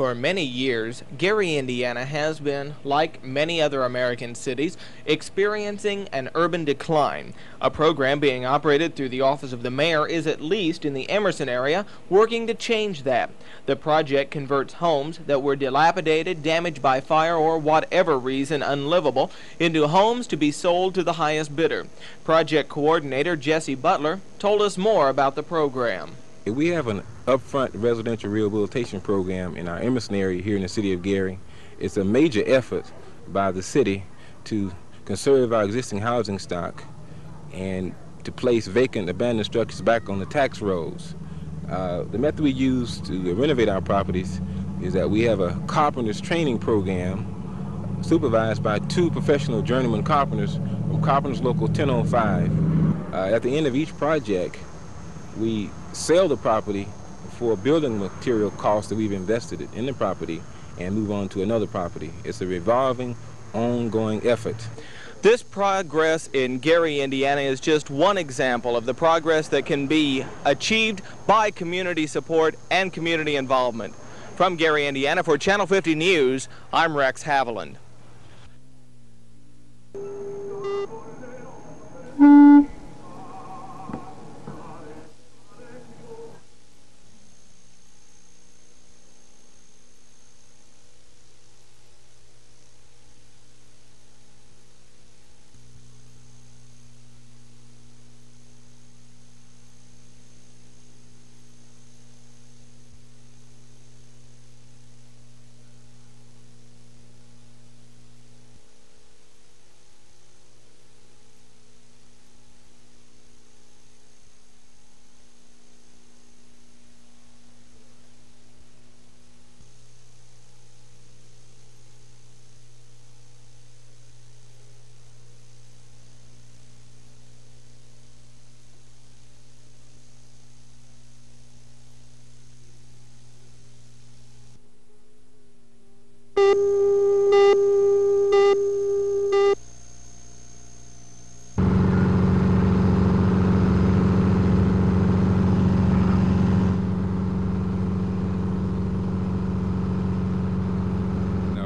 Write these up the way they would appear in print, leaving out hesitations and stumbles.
For many years, Gary, Indiana has been, like many other American cities, experiencing an urban decline. A program being operated through the office of the mayor is, at least in the Emerson area, working to change that. The project converts homes that were dilapidated, damaged by fire, or whatever reason unlivable into homes to be sold to the highest bidder. Project coordinator Jesse Butler told us more about the program. We have an upfront residential rehabilitation program in our Emerson area here in the city of Gary. It's a major effort by the city to conserve our existing housing stock and to place vacant, abandoned structures back on the tax rolls. The method we use to renovate our properties is that we have a carpenter's training program supervised by 2 professional journeyman carpenters from Carpenters Local 1005. At the end of each project, we sell the property for building material costs that we've invested in the property and move on to another property. It's a revolving, ongoing effort. This progress in Gary, Indiana is just one example of the progress that can be achieved by community support and community involvement. From Gary, Indiana, for Channel 50 News, I'm Rex Haviland.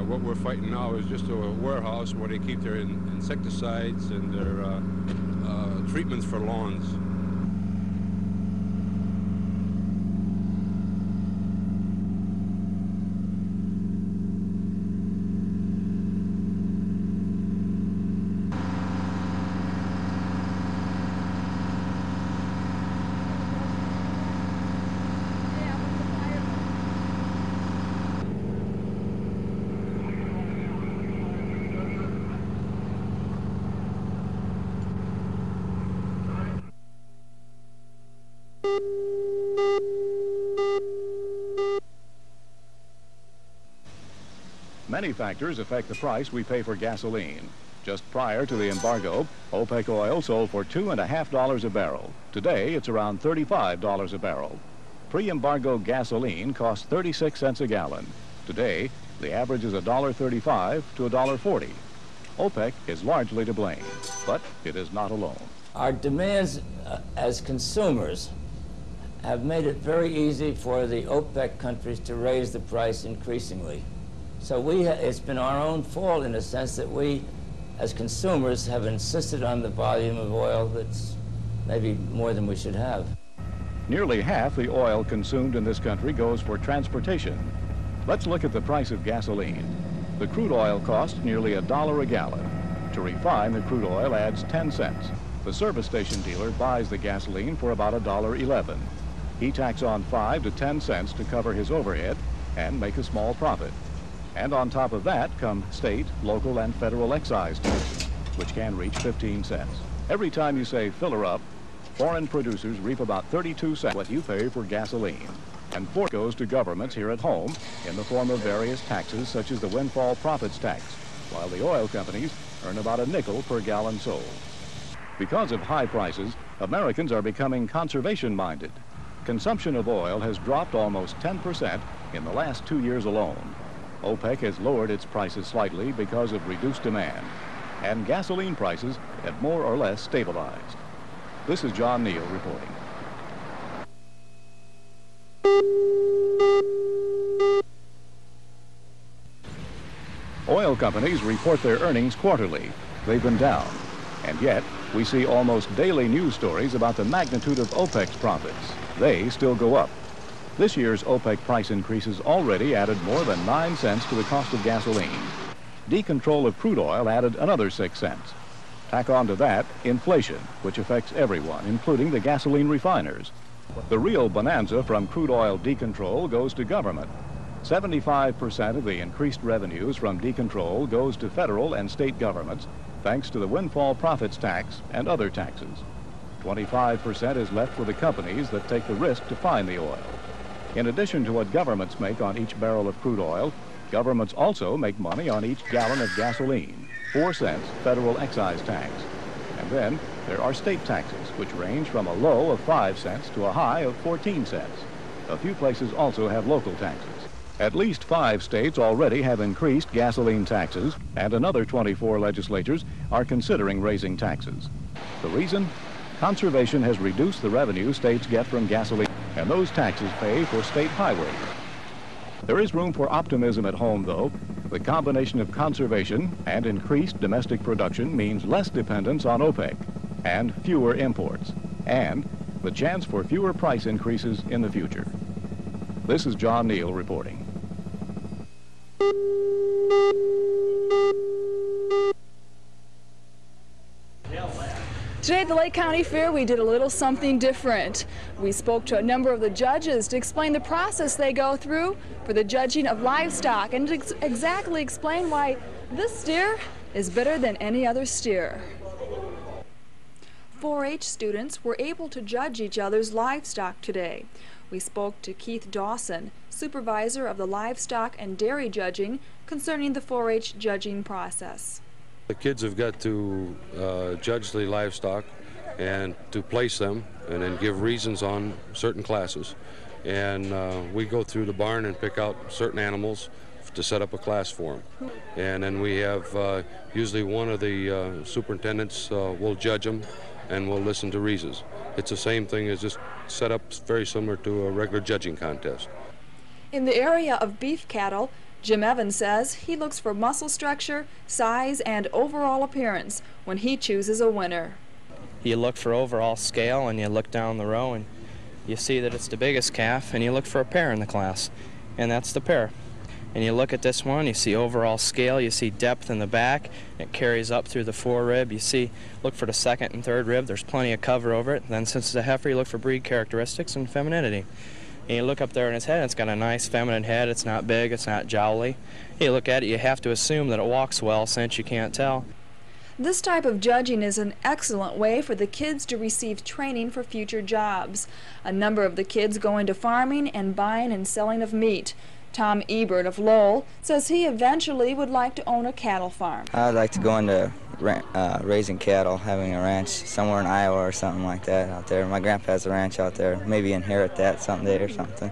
What we're fighting now is just a warehouse where they keep their insecticides and their treatments for lawns. Many factors affect the price we pay for gasoline. Just prior to the embargo, OPEC oil sold for $2.50 a barrel. Today, it's around $35 a barrel. Pre-embargo gasoline costs 36 cents a gallon. Today, the average is $1.35 to $1.40. OPEC is largely to blame, but it is not alone. Our demands as consumers have made it very easy for the OPEC countries to raise the price increasingly. So it's been our own fault in a sense that we, as consumers, have insisted on the volume of oil that's maybe more than we should have. Nearly half the oil consumed in this country goes for transportation. Let's look at the price of gasoline. The crude oil costs nearly $1 a gallon. To refine the crude oil adds 10 cents. The service station dealer buys the gasoline for about $1.11. He tacks on 5 to 10 cents to cover his overhead and make a small profit. And on top of that come state, local, and federal excise taxes, which can reach 15 cents. Every time you say fill her up, foreign producers reap about 32 cents what you pay for gasoline. And 4 goes to governments here at home in the form of various taxes such as the windfall profits tax, while the oil companies earn about a nickel per gallon sold. Because of high prices, Americans are becoming conservation-minded. Consumption of oil has dropped almost 10% in the last 2 years alone. OPEC has lowered its prices slightly because of reduced demand, and gasoline prices have more or less stabilized. This is John Neal reporting. Oil companies report their earnings quarterly. They've been down. And yet, we see almost daily news stories about the magnitude of OPEC's profits. They still go up. This year's OPEC price increases already added more than 9 cents to the cost of gasoline. Decontrol of crude oil added another 6 cents. Tack on to that inflation, which affects everyone, including the gasoline refiners. The real bonanza from crude oil decontrol goes to government. 75% of the increased revenues from decontrol goes to federal and state governments, thanks to the windfall profits tax and other taxes. 25% is left for the companies that take the risk to find the oil. In addition to what governments make on each barrel of crude oil, governments also make money on each gallon of gasoline, 4 cents federal excise tax. And then there are state taxes, which range from a low of 5 cents to a high of 14 cents. A few places also have local taxes. At least 5 states already have increased gasoline taxes, and another 24 legislatures are considering raising taxes. The reason? Conservation has reduced the revenue states get from gasoline, and those taxes pay for state highways. There is room for optimism at home, though. The combination of conservation and increased domestic production means less dependence on OPEC and fewer imports, and the chance for fewer price increases in the future. This is John Neal reporting. Today at the Lake County Fair, we did a little something different. We spoke to a number of the judges to explain the process they go through for the judging of livestock and to exactly explain why this steer is better than any other steer. 4-H students were able to judge each other's livestock today. We spoke to Keith Dawson, supervisor of the livestock and dairy judging, concerning the 4-H judging process. The kids have got to judge the livestock and to place them and then give reasons on certain classes. And we go through the barn and pick out certain animals to set up a class for them. And then we have usually one of the superintendents will judge them and will listen to reasons. It's the same thing as just set up very similar to a regular judging contest. In the area of beef cattle, Jim Evans says he looks for muscle structure, size, and overall appearance when he chooses a winner. You look for overall scale and you look down the row and you see that it's the biggest calf and you look for a pair in the class, and that's the pair. And you look at this one, you see overall scale, you see depth in the back, it carries up through the forerib, look for the second and third rib, there's plenty of cover over it. Then since it's a heifer, you look for breed characteristics and femininity. And you look up there in his head, it's got a nice feminine head, it's not big, it's not jowly. You look at it, you have to assume that it walks well since you can't tell. This type of judging is an excellent way for the kids to receive training for future jobs. A number of the kids go into farming and buying and selling of meat. Tom Ebert of Lowell says he eventually would like to own a cattle farm. I'd like to go into raising cattle, having a ranch somewhere in Iowa or something like that out there. My grandpa has a ranch out there. Maybe inherit that someday or something.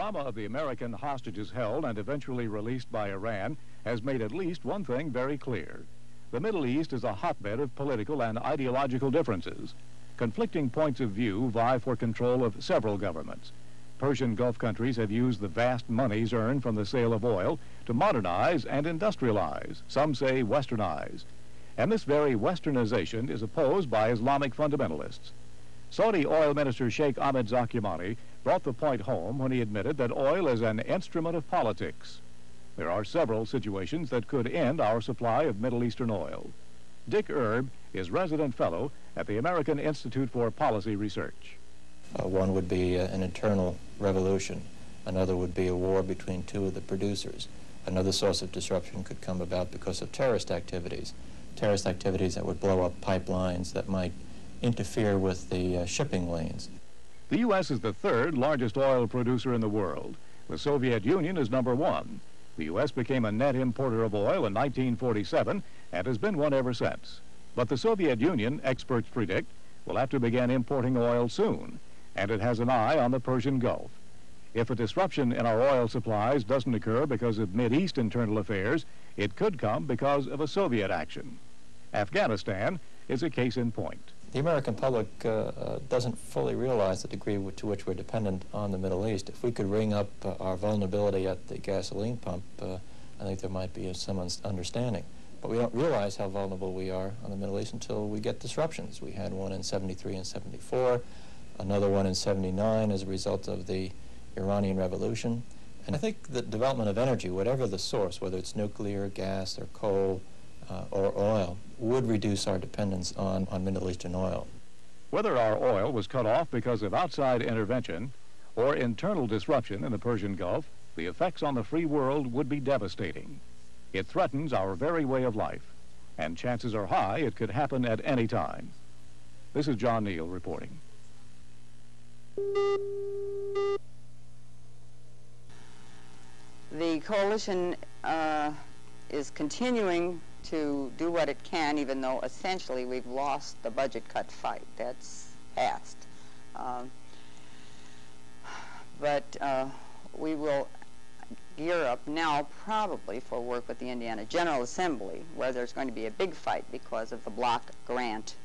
drama of the American hostages held and eventually released by Iran has made at least one thing very clear. The Middle East is a hotbed of political and ideological differences. Conflicting points of view vie for control of several governments. Persian Gulf countries have used the vast monies earned from the sale of oil to modernize and industrialize, some say westernize. And this very westernization is opposed by Islamic fundamentalists. Saudi Oil Minister Sheikh Ahmed Zakimani brought the point home when he admitted that oil is an instrument of politics. There are several situations that could end our supply of Middle Eastern oil. Dick Erb is resident fellow at the American Institute for Policy Research. One would be an internal revolution. Another would be a war between two of the producers. Another source of disruption could come about because of terrorist activities that would blow up pipelines that might interfere with the shipping lanes. The U.S. is the third largest oil producer in the world. The Soviet Union is number one. The U.S. became a net importer of oil in 1947 and has been one ever since. But the Soviet Union, experts predict, will have to begin importing oil soon, and it has an eye on the Persian Gulf. If a disruption in our oil supplies doesn't occur because of Mideast internal affairs, it could come because of a Soviet action. Afghanistan is a case in point. The American public doesn't fully realize the degree to which we're dependent on the Middle East. If we could ring up our vulnerability at the gasoline pump, I think there might be some understanding. But we don't realize how vulnerable we are on the Middle East until we get disruptions. We had one in 73 and 74, another one in 79 as a result of the Iranian Revolution. And I think the development of energy, whatever the source, whether it's nuclear, gas, or coal, or oil, would reduce our dependence on Middle Eastern oil. Whether our oil was cut off because of outside intervention or internal disruption in the Persian Gulf, the effects on the free world would be devastating. It threatens our very way of life, and chances are high it could happen at any time. This is John Neal reporting. The coalition is continuing to do what it can, even though essentially we've lost the budget cut fight. That's past. But we will gear up now probably for work with the Indiana General Assembly, where there's going to be a big fight because of the block grant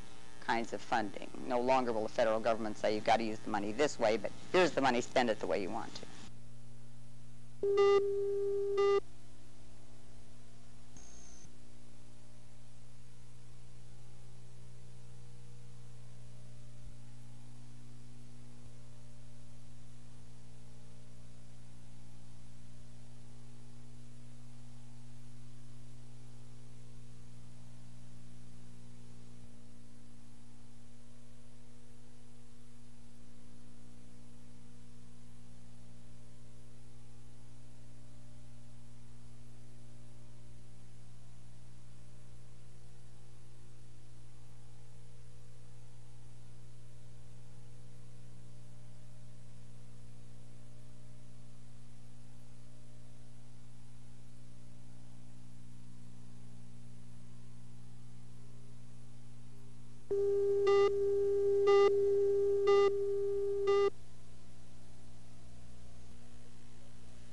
kinds of funding. No longer will the federal government say you've got to use the money this way, but here's the money, spend it the way you want to.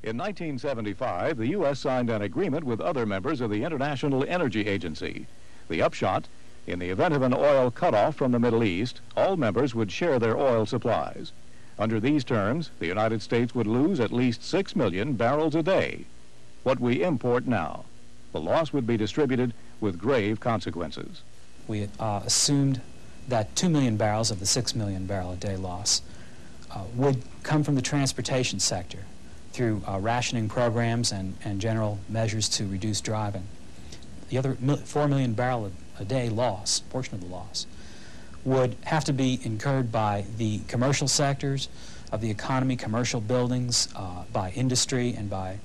In 1975, the U.S. signed an agreement with other members of the International Energy Agency. The upshot, in the event of an oil cutoff from the Middle East, all members would share their oil supplies. Under these terms, the United States would lose at least 6 million barrels a day. What we import now. The loss would be distributed with grave consequences. We assumed that 2 million barrels of the 6 million barrel a day loss would come from the transportation sector through rationing programs and general measures to reduce driving. The other 4 million barrel a day loss, portion of the loss, would have to be incurred by the commercial sectors of the economy, commercial buildings, by industry, and by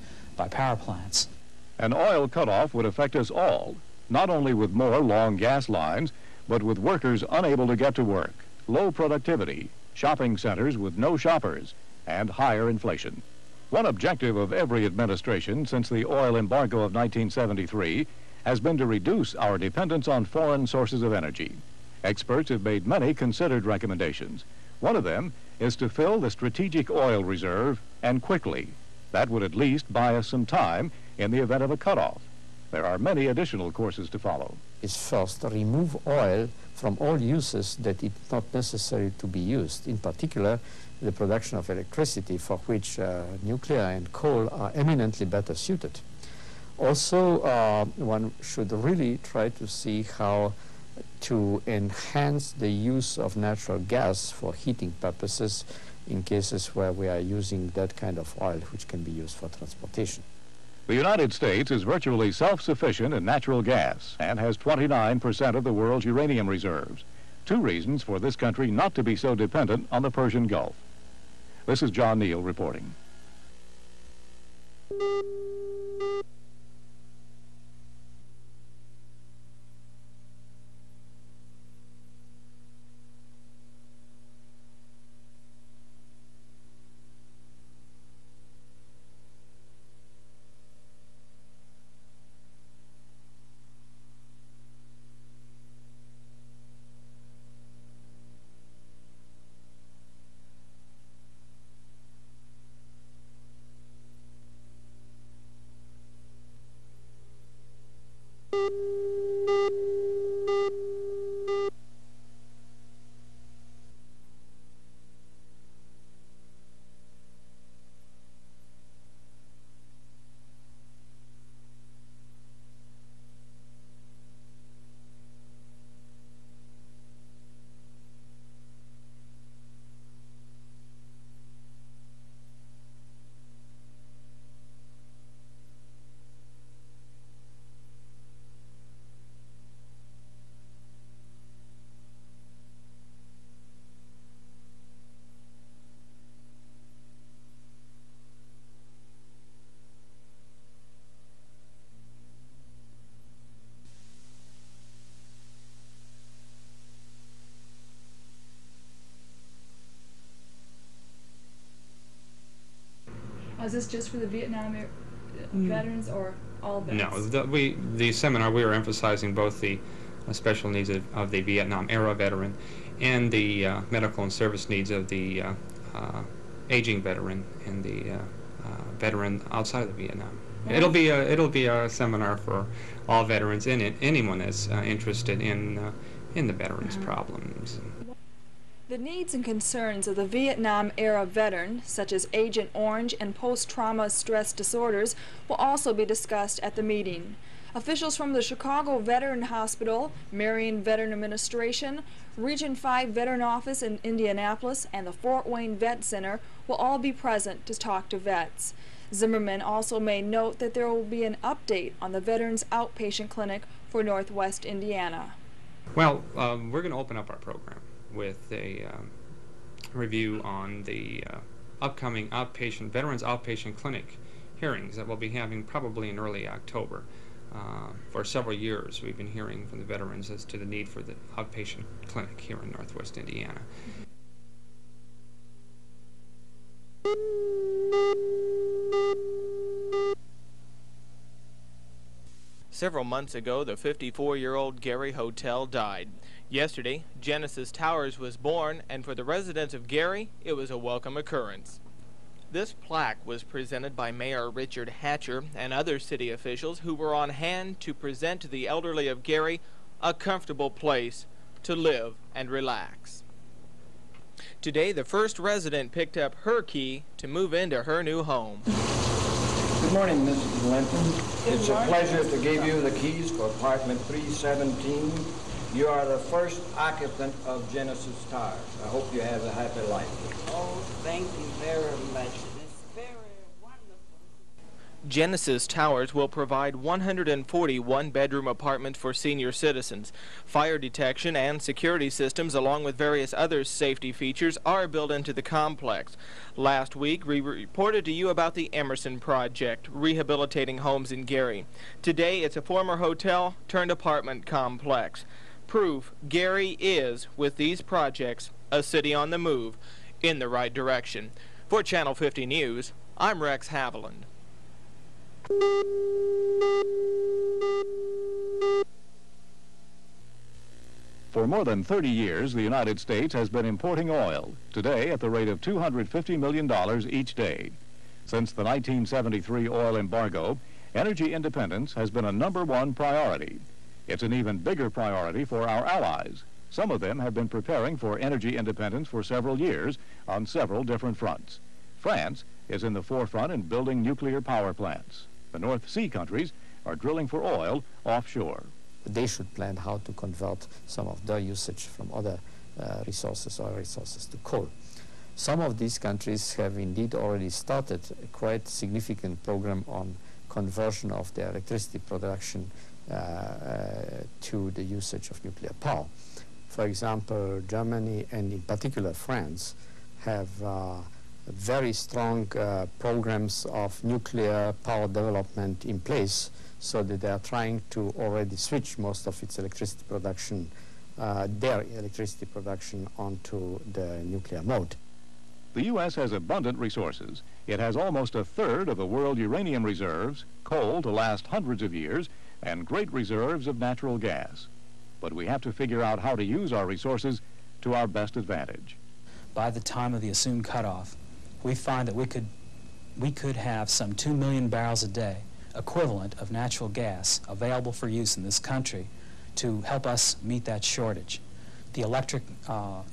power plants. An oil cutoff would affect us all, not only with more long gas lines, but with workers unable to get to work, low productivity, shopping centers with no shoppers, and higher inflation. One objective of every administration since the oil embargo of 1973 has been to reduce our dependence on foreign sources of energy. Experts have made many considered recommendations. One of them is to fill the strategic oil reserve, and quickly. That would at least buy us some time in the event of a cutoff. There are many additional courses to follow. Is first remove oil from all uses that it's not necessary to be used. In particular, the production of electricity, for which nuclear and coal are eminently better suited. Also, one should really try to see how to enhance the use of natural gas for heating purposes in cases where we are using that kind of oil which can be used for transportation. The United States is virtually self-sufficient in natural gas and has 29% of the world's uranium reserves. 2 reasons for this country not to be so dependent on the Persian Gulf. This is John Neal reporting. Is this just for the Vietnam veterans or all vets? No, the seminar we were emphasizing both the special needs of the Vietnam era veteran and the medical and service needs of the aging veteran and the veteran outside of Vietnam. Nice. It'll be a seminar for all veterans and anyone that's interested in the veterans' problems. The needs and concerns of the Vietnam-era veteran, such as Agent Orange and post-trauma stress disorders, will also be discussed at the meeting. Officials from the Chicago Veteran Hospital, Marion Veteran Administration, Region 5 Veteran Office in Indianapolis, and the Fort Wayne Vet Center will all be present to talk to vets. Zimmerman also made note that there will be an update on the Veterans Outpatient Clinic for Northwest Indiana. Well, we're going to open up our program with a review on the upcoming Veterans Outpatient Clinic hearings that we'll be having probably in early October. For several years we've been hearing from the veterans as to the need for the outpatient clinic here in Northwest Indiana. Several months ago, the 54-year-old Gary Hotel died. Yesterday, Genesis Towers was born, and for the residents of Gary, it was a welcome occurrence. This plaque was presented by Mayor Richard Hatcher and other city officials who were on hand to present to the elderly of Gary a comfortable place to live and relax. Today, the first resident picked up her key to move into her new home. Good morning, Mrs. Linton. It's a pleasure to give you the keys for apartment 317. You are the first occupant of Genesis Towers. I hope you have a happy life. Oh, thank you very much. It's very wonderful. Genesis Towers will provide 140 one-bedroom apartments for senior citizens. Fire detection and security systems, along with various other safety features, are built into the complex. Last week, we reported to you about the Emerson Project, rehabilitating homes in Gary. Today, it's a former hotel turned apartment complex. Proof Gary is, with these projects, a city on the move, in the right direction. For Channel 50 News, I'm Rex Haviland. For For more than 30 years, the United States has been importing oil, today at the rate of $250 million each day. Since the 1973 oil embargo, energy independence has been a #1 priority. It's an even bigger priority for our allies. Some of them have been preparing for energy independence for several years on several different fronts. France is in the forefront in building nuclear power plants. The North Sea countries are drilling for oil offshore. They should plan how to convert some of their usage from other oil resources to coal. Some of these countries have indeed already started a quite significant program on conversion of their electricity production to the usage of nuclear power. For example, Germany and in particular France have very strong programs of nuclear power development in place, so that they are trying to already switch most of its electricity production, their electricity production, onto the nuclear mode. The U.S. has abundant resources. It has almost a third of the world uranium reserves, coal to last hundreds of years, and great reserves of natural gas. But we have to figure out how to use our resources to our best advantage. By the time of the assumed cutoff, we find that we could have some 2 million barrels a day equivalent of natural gas available for use in this country to help us meet that shortage. The electric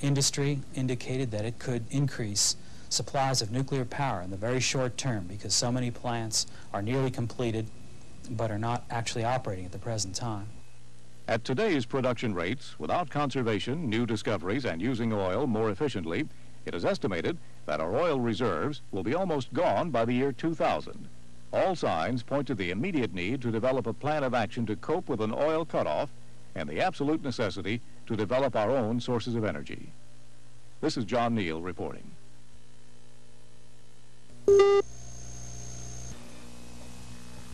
industry indicated that it could increase supplies of nuclear power in the very short term because so many plants are nearly completed but are not actually operating at the present time. At today's production rates, without conservation, new discoveries, and using oil more efficiently, it is estimated that our oil reserves will be almost gone by the year 2000. All signs point to the immediate need to develop a plan of action to cope with an oil cutoff and the absolute necessity to develop our own sources of energy. This is John Neal reporting.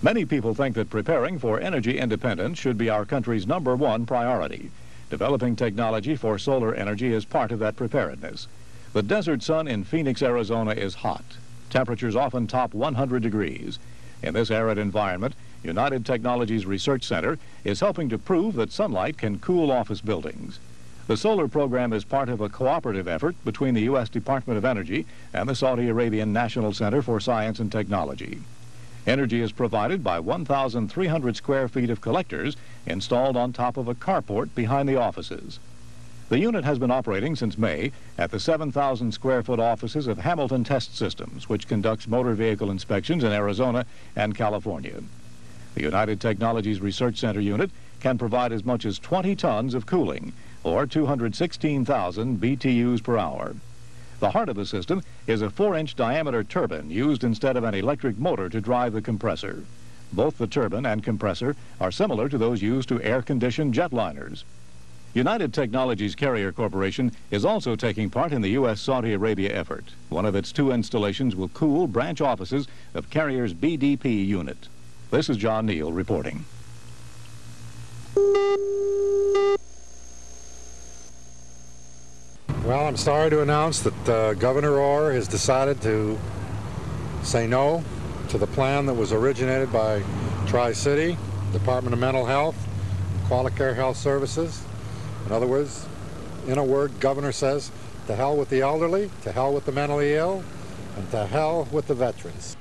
Many people think that preparing for energy independence should be our country's #1 priority. Developing technology for solar energy is part of that preparedness. The desert sun in Phoenix, Arizona is hot. Temperatures often top 100 degrees. In this arid environment, United Technologies Research Center is helping to prove that sunlight can cool office buildings. The solar program is part of a cooperative effort between the U.S. Department of Energy and the Saudi Arabian National Center for Science and Technology. Energy is provided by 1,300 square feet of collectors installed on top of a carport behind the offices. The unit has been operating since May at the 7,000 square foot offices of Hamilton Test Systems, which conducts motor vehicle inspections in Arizona and California. The United Technologies Research Center unit can provide as much as 20 tons of cooling, or 216,000 BTUs per hour. The heart of the system is a 4-inch diameter turbine used instead of an electric motor to drive the compressor. Both the turbine and compressor are similar to those used to air-condition jetliners. United Technologies Carrier Corporation is also taking part in the U.S. Saudi Arabia effort. One of its 2 installations will cool branch offices of Carrier's BDP unit. This is John Neal reporting. Well, I'm sorry to announce that Governor Orr has decided to say no to the plan that was originated by Tri-City, Department of Mental Health, Qualicare Health Services. In other words, in a word, Governor says, to hell with the elderly, to hell with the mentally ill, and to hell with the veterans.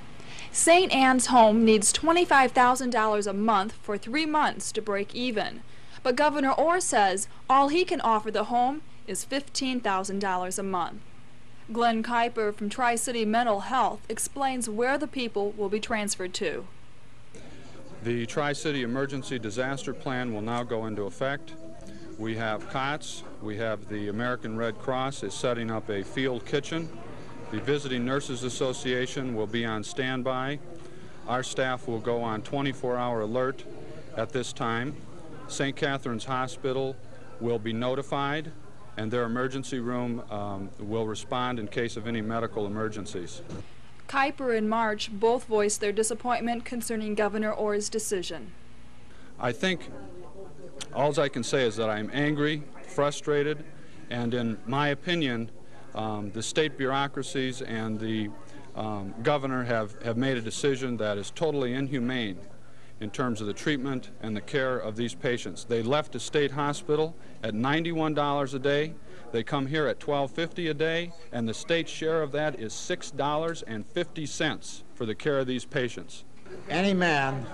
St. Anne's Home needs $25,000 a month for 3 months to break even. But Governor Orr says all he can offer the home is $15,000 a month. Glenn Kuiper from Tri-City Mental Health explains where the people will be transferred to. The Tri-City Emergency Disaster Plan will now go into effect. We have cots. We have the American Red Cross is setting up a field kitchen. The Visiting Nurses Association will be on standby. Our staff will go on 24-hour alert at this time. St. Catherine's Hospital will be notified, and their emergency room will respond in case of any medical emergencies. Kuiper and March both voiced their disappointment concerning Governor Orr's decision. I think all I can say is that I'm angry, frustrated, and in my opinion, the state bureaucracies and the governor have made a decision that is totally inhumane in terms of the treatment and the care of these patients. They left a state hospital at $91 a day. They come here at $12.50 a day, and the state's share of that is $6.50 for the care of these patients. Any man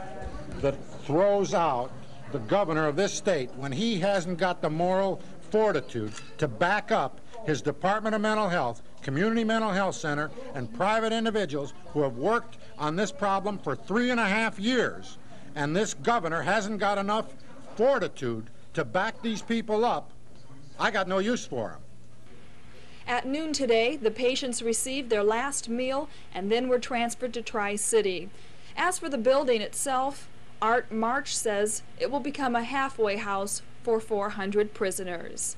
that throws out the governor of this state when he hasn't got the moral fortitude to back up his Department of Mental Health, Community Mental Health Center, and private individuals who have worked on this problem for 3.5 years, and this governor hasn't got enough fortitude to back these people up, I got no use for him. At noon today, the patients received their last meal and then were transferred to Tri-City. As for the building itself, Art March says it will become a halfway house for 400 prisoners.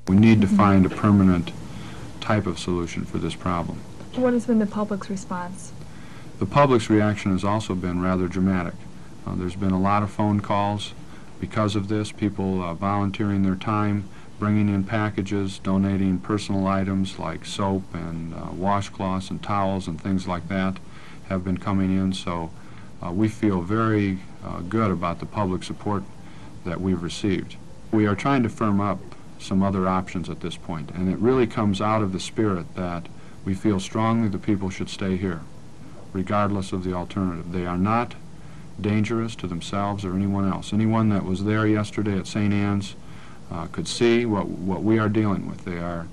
We need to find a permanent type of solution for this problem. What has been the public's response? The public's reaction has also been rather dramatic. There's been a lot of phone calls because of this, people volunteering their time, bringing in packages, donating personal items like soap and washcloths and towels and things like that have been coming in. So we feel very good about the public support that we've received. We are trying to firm up some other options at this point, and it really comes out of the spirit that we feel strongly the people should stay here, regardless of the alternative. They are not dangerous to themselves or anyone else. Anyone that was there yesterday at St. Anne's could see what we are dealing with. They are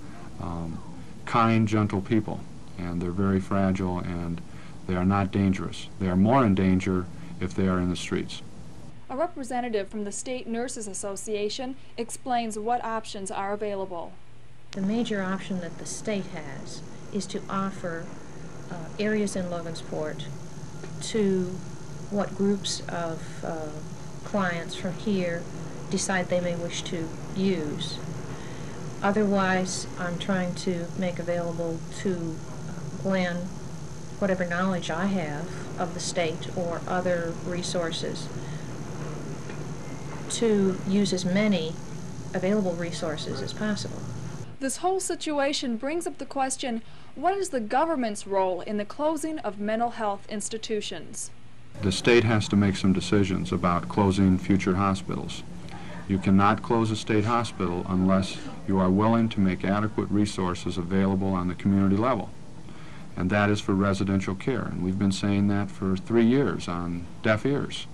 kind, gentle people, and they're very fragile, and they are not dangerous. They are more in danger if they are in the streets. A representative from the State Nurses Association explains what options are available. The major option that the state has is to offer areas in Logansport to what groups of clients from here decide they may wish to use. Otherwise, I'm trying to make available to Glenn whatever knowledge I have of the state or other resources to use as many available resources as possible. This whole situation brings up the question, what is the government's role in the closing of mental health institutions? The state has to make some decisions about closing future hospitals. You cannot close a state hospital unless you are willing to make adequate resources available on the community level. And that is for residential care. And we've been saying that for 3 years on deaf ears.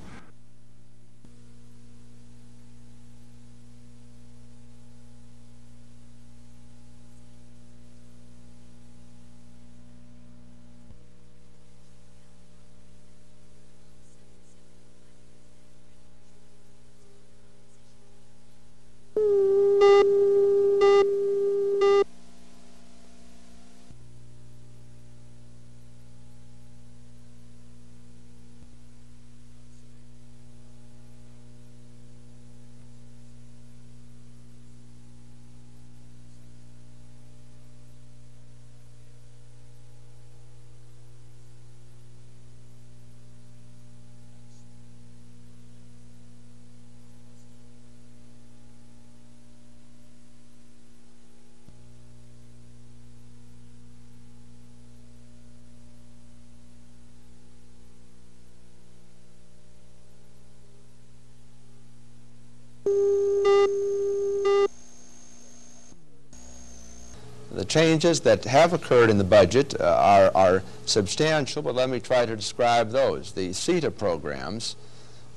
The changes that have occurred in the budget are substantial, but let me try to describe those. The CETA programs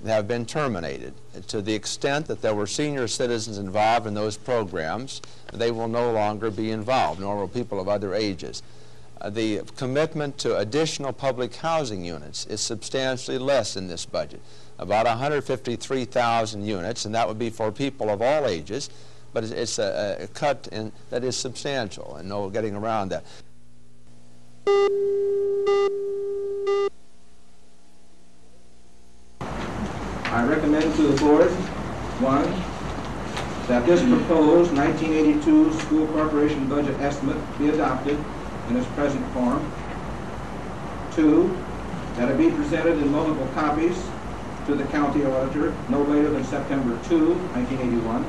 have been terminated. To the extent that there were senior citizens involved in those programs, they will no longer be involved, nor will people of other ages. The commitment to additional public housing units is substantially less in this budget, about 153,000 units, and that would be for people of all ages, but it's a cut that is substantial, and no getting around that. I recommend to the board, 1, that this proposed 1982 school corporation budget estimate be adopted in its present form. 2, that it be presented in multiple copies to the county auditor no later than September 2, 1981,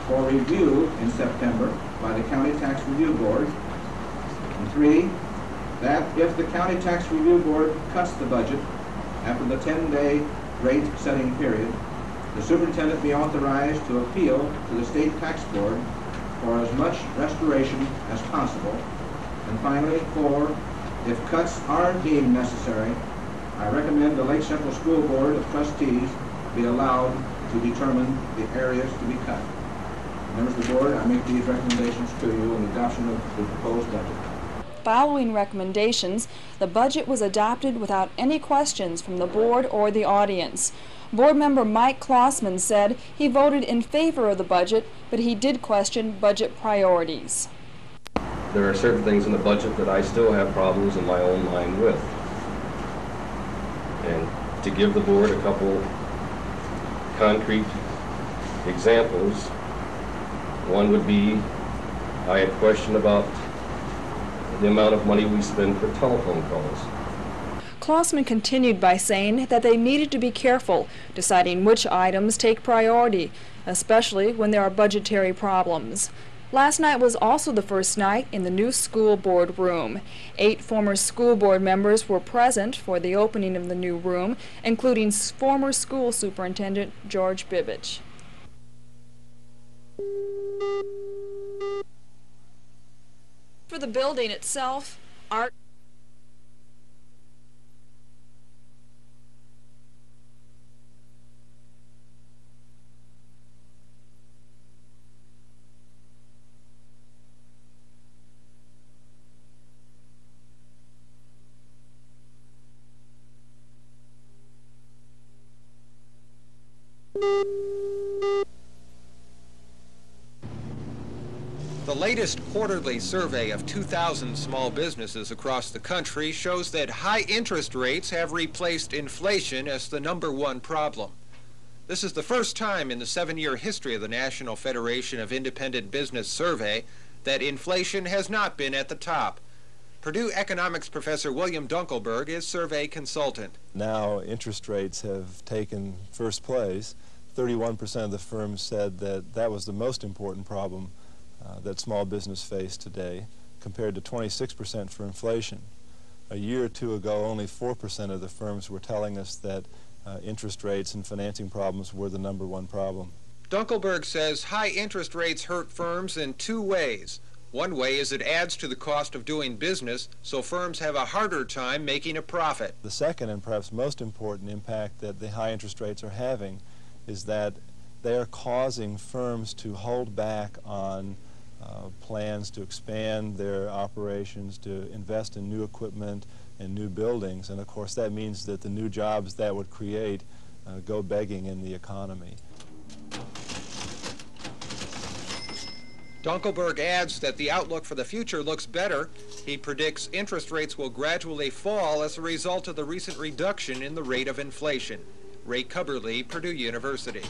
for review in September by the County Tax Review Board. And 3, that if the County Tax Review Board cuts the budget after the 10-day rate setting period, the superintendent be authorized to appeal to the State Tax Board for as much restoration as possible. And finally, 4, if cuts are deemed necessary, I recommend the Lake Central School Board of Trustees be allowed to determine the areas to be cut. Members of the board, I make these recommendations to you in the adoption of the proposed budget. Following recommendations, the budget was adopted without any questions from the board or the audience. Board member Mike Klossman said he voted in favor of the budget, but he did question budget priorities. There are certain things in the budget that I still have problems in my own mind with. And to give the board a couple concrete examples, one would be, I had questioned about the amount of money we spend for telephone calls. Klossman continued by saying that they needed to be careful deciding which items take priority, especially when there are budgetary problems. Last night was also the first night in the new school board room. 8 former school board members were present for the opening of the new room, including former school superintendent George Bibbich. For the building itself, art The latest quarterly survey of 2,000 small businesses across the country shows that high interest rates have replaced inflation as the #1 problem. This is the first time in the 7-year history of the National Federation of Independent Business Survey that inflation has not been at the top. Purdue economics professor William Dunkelberg is survey consultant. Now interest rates have taken first place. 31% of the firms said that that was the most important problem that small business face today, compared to 26% for inflation. A year or two ago, only 4% of the firms were telling us that interest rates and financing problems were the #1 problem. Dunkelberg says high interest rates hurt firms in 2 ways. One way is it adds to the cost of doing business, so firms have a harder time making a profit. The second and perhaps most important impact that the high interest rates are having is that they are causing firms to hold back on plans to expand their operations, to invest in new equipment and new buildings, and of course that means that the new jobs that would create go begging in the economy. Dunkelberg adds that the outlook for the future looks better. He predicts interest rates will gradually fall as a result of the recent reduction in the rate of inflation. Ray Cubberly, Purdue University.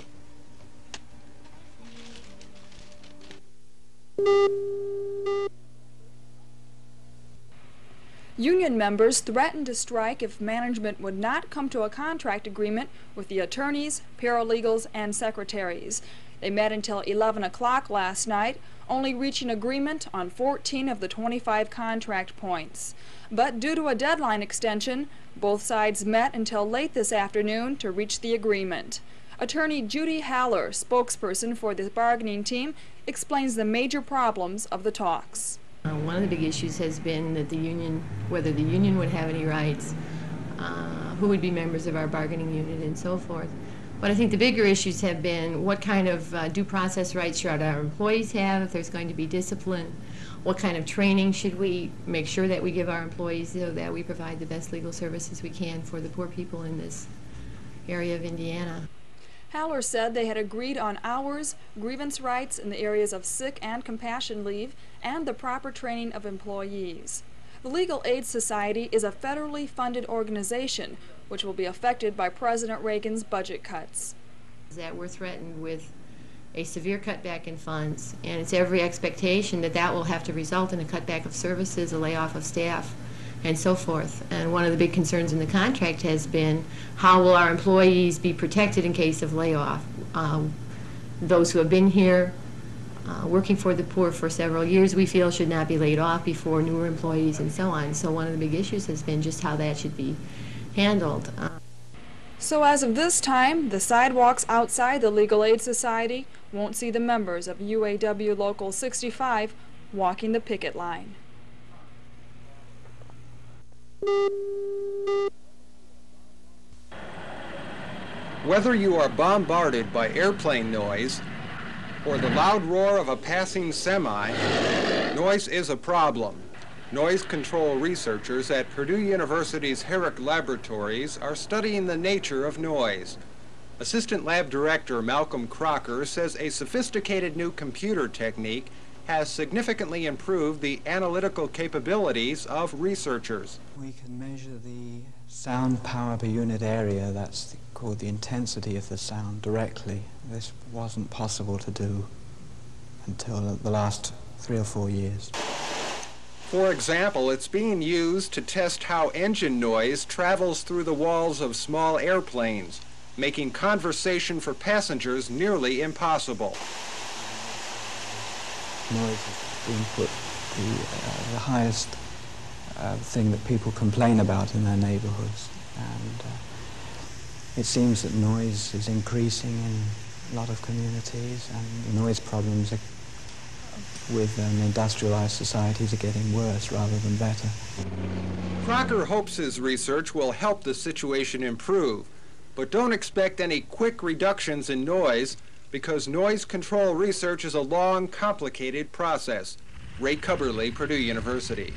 Union members threatened to strike if management would not come to a contract agreement with the attorneys, paralegals, and secretaries. They met until 11 o'clock last night, only reaching agreement on 14 of the 25 contract points. But due to a deadline extension, both sides met until late this afternoon to reach the agreement. Attorney Judy Haller, spokesperson for the bargaining team, explains the major problems of the talks. One of the big issues has been that the union, whether the union would have any rights, who would be members of our bargaining unit, and so forth. But I think the bigger issues have been what kind of due process rights should our employees have if there's going to be discipline, what kind of training should we make sure that we give our employees so that we provide the best legal services we can for the poor people in this area of Indiana. Haller said they had agreed on hours, grievance rights in the areas of sick and compassion leave, and the proper training of employees. The Legal Aid Society is a federally funded organization which will be affected by President Reagan's budget cuts. That we're threatened with a severe cutback in funds, and it's every expectation that that will have to result in a cutback of services, a layoff of staff, and so forth. And one of the big concerns in the contract has been how will our employees be protected in case of layoff. Those who have been here working for the poor for several years, we feel should not be laid off before newer employees and so on. So one of the big issues has been just how that should be handled. So as of this time, the sidewalks outside the Legal Aid Society won't see the members of UAW Local 65 walking the picket line. Whether you are bombarded by airplane noise or the loud roar of a passing semi, noise is a problem. Noise control researchers at Purdue University's Herrick Laboratories are studying the nature of noise. Assistant Lab Director Malcolm Crocker says a sophisticated new computer technique has significantly improved the analytical capabilities of researchers. We can measure the sound power per unit area, that's called the intensity of the sound, directly. This wasn't possible to do until the last 3 or 4 years. For example, it's being used to test how engine noise travels through the walls of small airplanes, making conversation for passengers nearly impossible. Noise is the input, the highest thing that people complain about in their neighborhoods, and it seems that noise is increasing in a lot of communities, and the noise problems with industrialized societies are getting worse rather than better. Crocker hopes his research will help the situation improve, but don't expect any quick reductions in noise because noise control research is a long, complicated process. Ray Cubberley, Purdue University.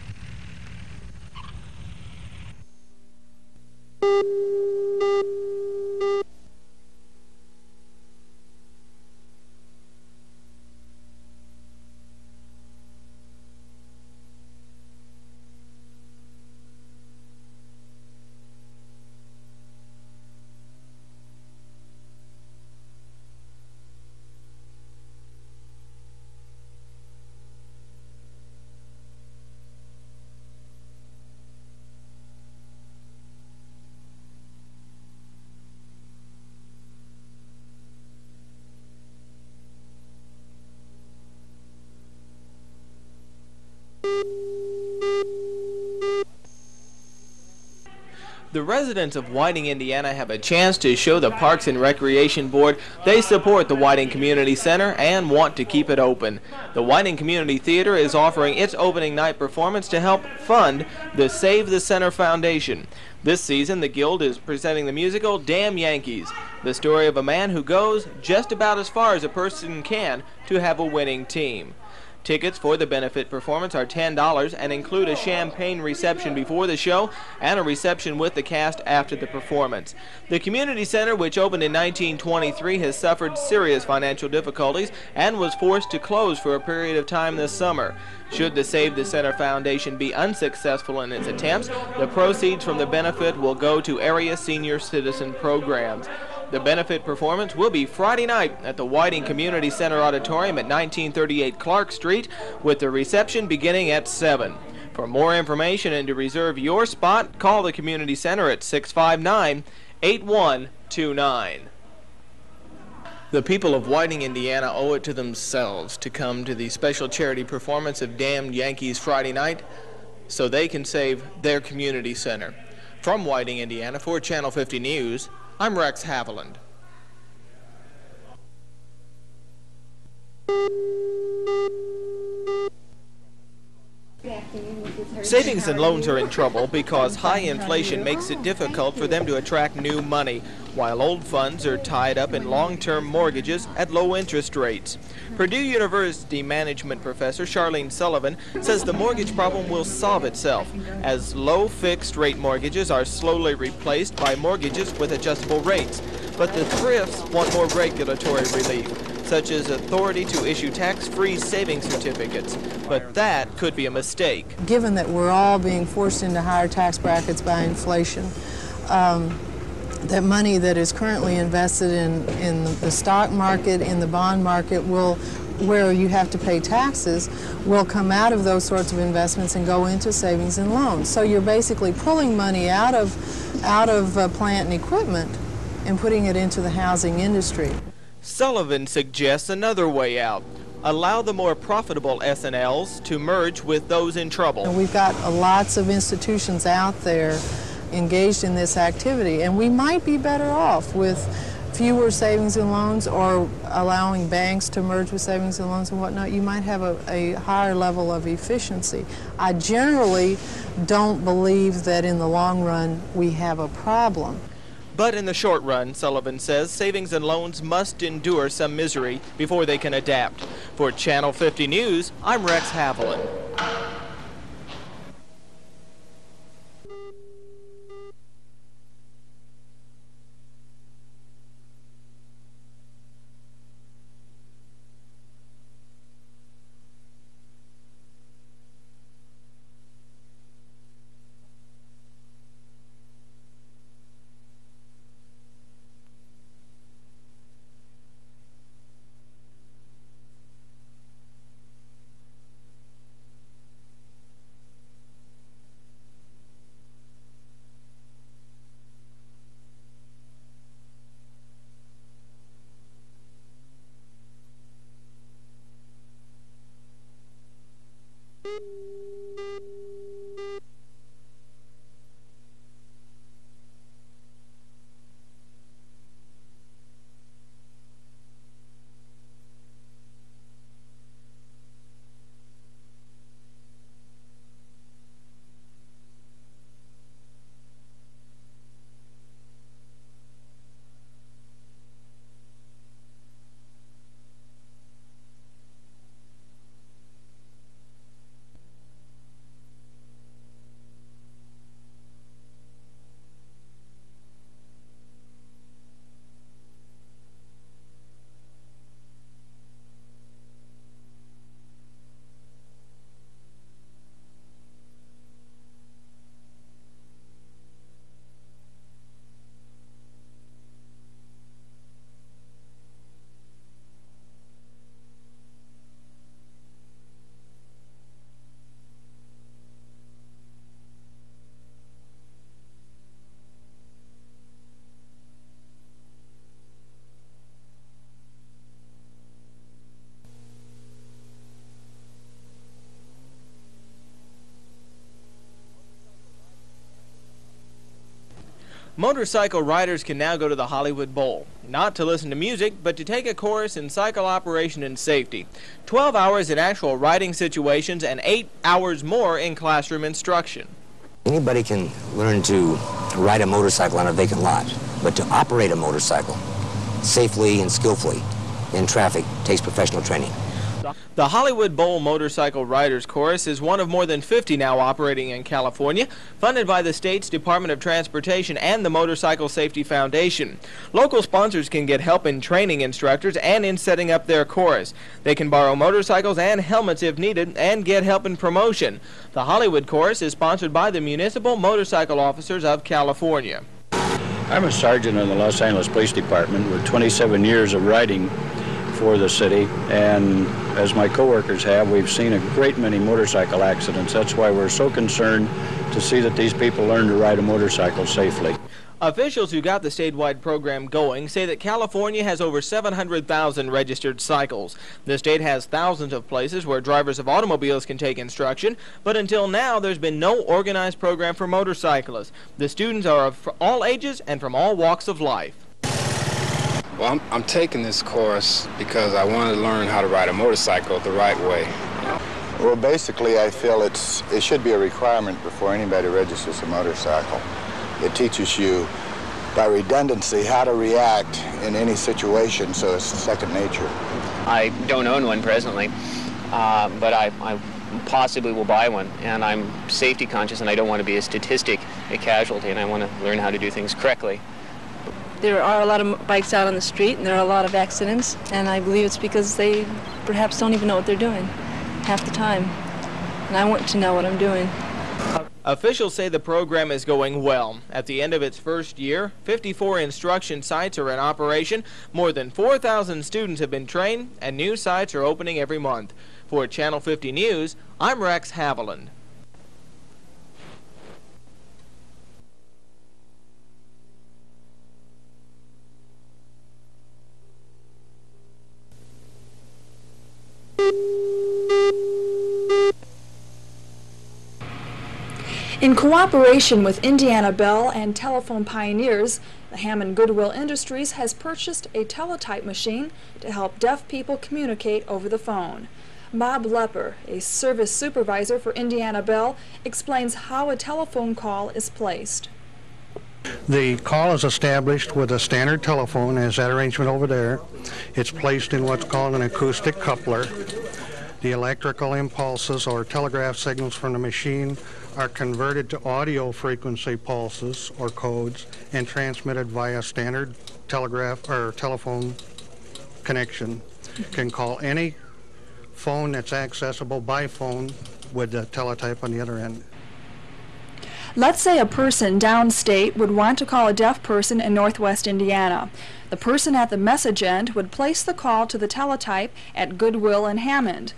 The residents of Whiting, Indiana have a chance to show the Parks and Recreation Board they support the Whiting Community Center and want to keep it open. The Whiting Community Theater is offering its opening night performance to help fund the Save the Center Foundation. This season, the Guild is presenting the musical Damn Yankees, the story of a man who goes just about as far as a person can to have a winning team. Tickets for the benefit performance are $10 and include a champagne reception before the show and a reception with the cast after the performance. The community center, which opened in 1923, has suffered serious financial difficulties and was forced to close for a period of time this summer. Should the Save the Center Foundation be unsuccessful in its attempts, the proceeds from the benefit will go to area senior citizen programs. The benefit performance will be Friday night at the Whiting Community Center Auditorium at 1938 Clark Street, with the reception beginning at 7. For more information and to reserve your spot, call the Community Center at 659-8129. The people of Whiting, Indiana owe it to themselves to come to the special charity performance of Damned Yankees Friday night so they can save their community center. From Whiting, Indiana, for Channel 50 News, I'm Rex Haviland. Savings and loans are in trouble because high inflation makes it difficult for them to attract new money, while old funds are tied up in long-term mortgages at low interest rates. Purdue University management professor Charlene Sullivan says the mortgage problem will solve itself as low fixed-rate mortgages are slowly replaced by mortgages with adjustable rates. But the thrifts want more regulatory relief, such as authority to issue tax-free savings certificates. But that could be a mistake. Given that we're all being forced into higher tax brackets by inflation, that money that is currently invested in the stock market, in the bond market, where you have to pay taxes, will come out of those sorts of investments and go into savings and loans. So you're basically pulling money out of plant and equipment and putting it into the housing industry. Sullivan suggests another way out. Allow the more profitable S&Ls to merge with those in trouble. And we've got lots of institutions out there engaged in this activity, and we might be better off with fewer savings and loans or allowing banks to merge with savings and loans and whatnot. You might have a higher level of efficiency. I generally don't believe that in the long run we have a problem. But in the short run, Sullivan says, savings and loans must endure some misery before they can adapt. For Channel 50 News, I'm Rex Haviland. Motorcycle riders can now go to the Hollywood Bowl, not to listen to music, but to take a course in cycle operation and safety. 12 hours in actual riding situations and 8 hours more in classroom instruction. Anybody can learn to ride a motorcycle on a vacant lot, but to operate a motorcycle safely and skillfully in traffic takes professional training. The Hollywood Bowl Motorcycle Riders Course is one of more than 50 now operating in California, funded by the state's Department of Transportation and the Motorcycle Safety Foundation. Local sponsors can get help in training instructors and in setting up their course. They can borrow motorcycles and helmets if needed and get help in promotion. The Hollywood course is sponsored by the Municipal Motorcycle Officers of California. I'm a sergeant in the Los Angeles Police Department with 27 years of riding for the city, and as my coworkers have, we've seen a great many motorcycle accidents. That's why we're so concerned to see that these people learn to ride a motorcycle safely. Officials who got the statewide program going say that California has over 700,000 registered cycles. The state has thousands of places where drivers of automobiles can take instruction, but until now there's been no organized program for motorcyclists. The students are of all ages and from all walks of life. Well, I'm taking this course because I want to learn how to ride a motorcycle the right way. Well, basically, I feel it should be a requirement before anybody registers a motorcycle. It teaches you, by redundancy, how to react in any situation, so it's second nature. I don't own one presently, but I possibly will buy one, and I'm safety conscious, and I don't want to be a statistic, a casualty, and I want to learn how to do things correctly. There are a lot of bikes out on the street, and there are a lot of accidents, and I believe it's because they perhaps don't even know what they're doing half the time, and I want to know what I'm doing. Officials say the program is going well. At the end of its first year, 54 instruction sites are in operation, more than 4,000 students have been trained, and new sites are opening every month. For Channel 50 News, I'm Rex Haviland. In cooperation with Indiana Bell and Telephone Pioneers, the Hammond Goodwill Industries has purchased a teletype machine to help deaf people communicate over the phone. Bob Lepper, a service supervisor for Indiana Bell, explains how a telephone call is placed. The call is established with a standard telephone, as that arrangement over there. It's placed in what's called an acoustic coupler. The electrical impulses or telegraph signals from the machine are converted to audio frequency pulses or codes and transmitted via standard telegraph or telephone connection. Can call any phone that's accessible by phone with the teletype on the other end. Let's say a person downstate would want to call a deaf person in Northwest Indiana. The person at the message end would place the call to the teletype at Goodwill in Hammond.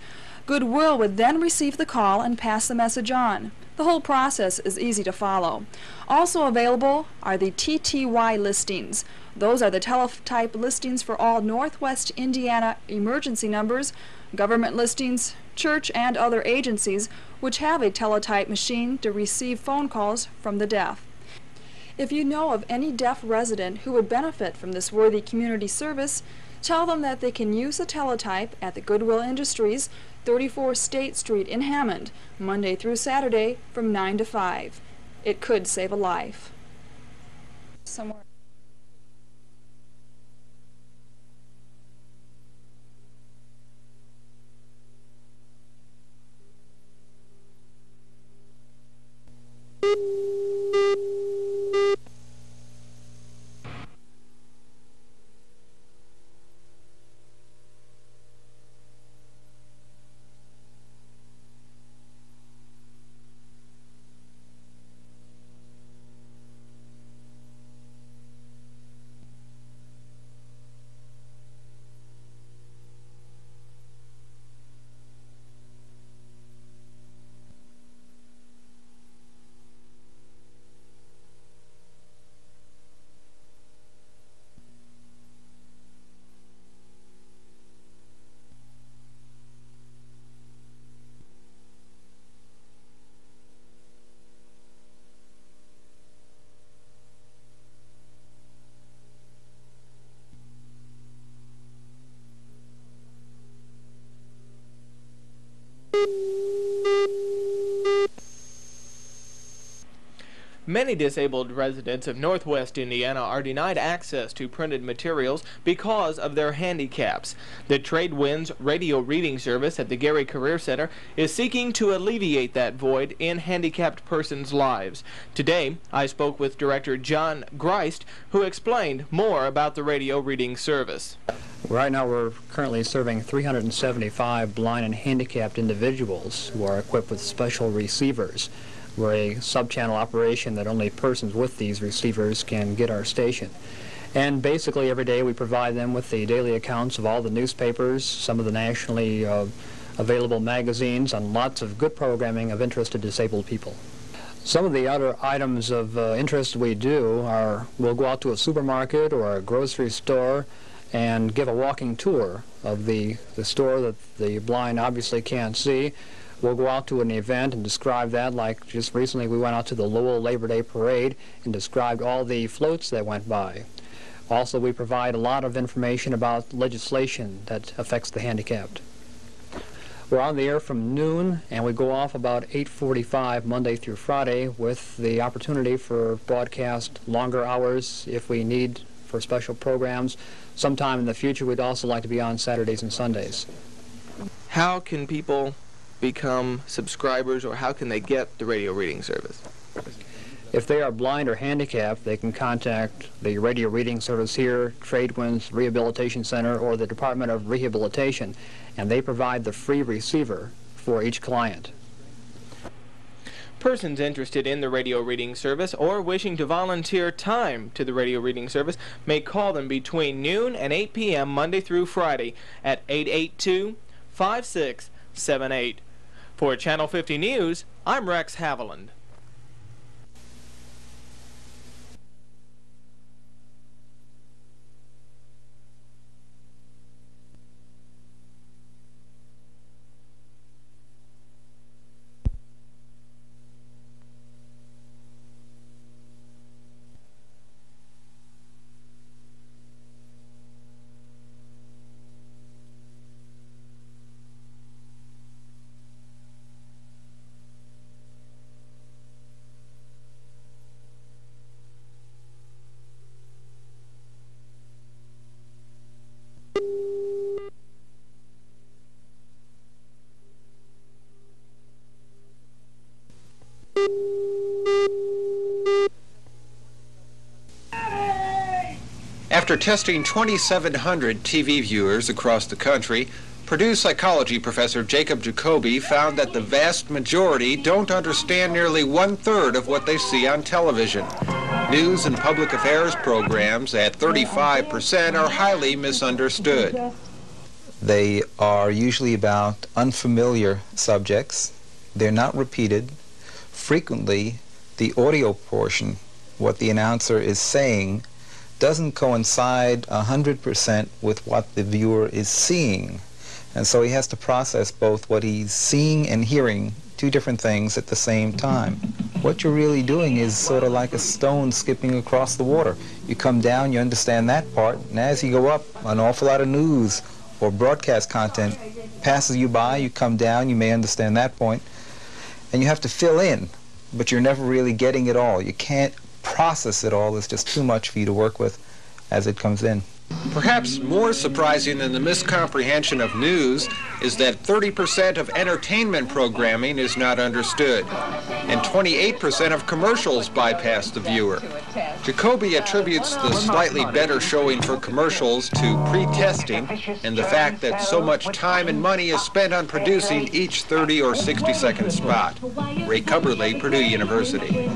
Goodwill would then receive the call and pass the message on. The whole process is easy to follow. Also available are the TTY listings. Those are the teletype listings for all Northwest Indiana emergency numbers, government listings, church and other agencies which have a teletype machine to receive phone calls from the deaf. If you know of any deaf resident who would benefit from this worthy community service, tell them that they can use the teletype at the Goodwill Industries, 34 State Street in Hammond, Monday through Saturday from 9 to 5. It could save a life. Somewhere. Many disabled residents of Northwest Indiana are denied access to printed materials because of their handicaps. The Tradewinds radio reading service at the Gary Career Center is seeking to alleviate that void in handicapped persons' lives. Today, I spoke with Director John Greist, who explained more about the radio reading service. Right now we're currently serving 375 blind and handicapped individuals who are equipped with special receivers. We're a sub-channel operation that only persons with these receivers can get our station. And basically every day we provide them with the daily accounts of all the newspapers, some of the nationally available magazines, and lots of good programming of interest to disabled people. Some of the other items of interest we do are we'll go out to a supermarket or a grocery store and give a walking tour of the store that the blind obviously can't see. We'll go out to an event and describe that, like just recently we went out to the Lowell Labor Day Parade and described all the floats that went by. Also, we provide a lot of information about legislation that affects the handicapped. We're on the air from noon, and we go off about 8:45 Monday through Friday, with the opportunity for broadcast longer hours if we need for special programs. Sometime in the future, we'd also like to be on Saturdays and Sundays. How can people become subscribers, or how can they get the radio reading service? If they are blind or handicapped, they can contact the radio reading service here, Tradewinds Rehabilitation Center, or the Department of Rehabilitation, and they provide the free receiver for each client. Persons interested in the radio reading service or wishing to volunteer time to the radio reading service may call them between noon and 8 p.m. Monday through Friday at 882-5678. For Channel 50 News, I'm Rex Haviland. After testing 2,700 TV viewers across the country, Purdue psychology professor Jacob Jacoby found that the vast majority don't understand nearly 1/3 of what they see on television. News and public affairs programs at 35% are highly misunderstood. They are usually about unfamiliar subjects. They're not repeated. Frequently, the audio portion, what the announcer is saying, doesn't coincide 100% with what the viewer is seeing. And so he has to process both what he's seeing and hearing, two different things at the same time. What you're really doing is sort of like a stone skipping across the water. You come down, you understand that part, and as you go up, an awful lot of news or broadcast content passes you by, you come down, you may understand that point, and you have to fill in, but you're never really getting it all. You can't process it all. It's just too much for you to work with as it comes in. Perhaps more surprising than the miscomprehension of news is that 30% of entertainment programming is not understood, and 28% of commercials bypass the viewer. Jacoby attributes the slightly better showing for commercials to pre-testing and the fact that so much time and money is spent on producing each 30 or 60-second spot. Ray Cubberley, Purdue University.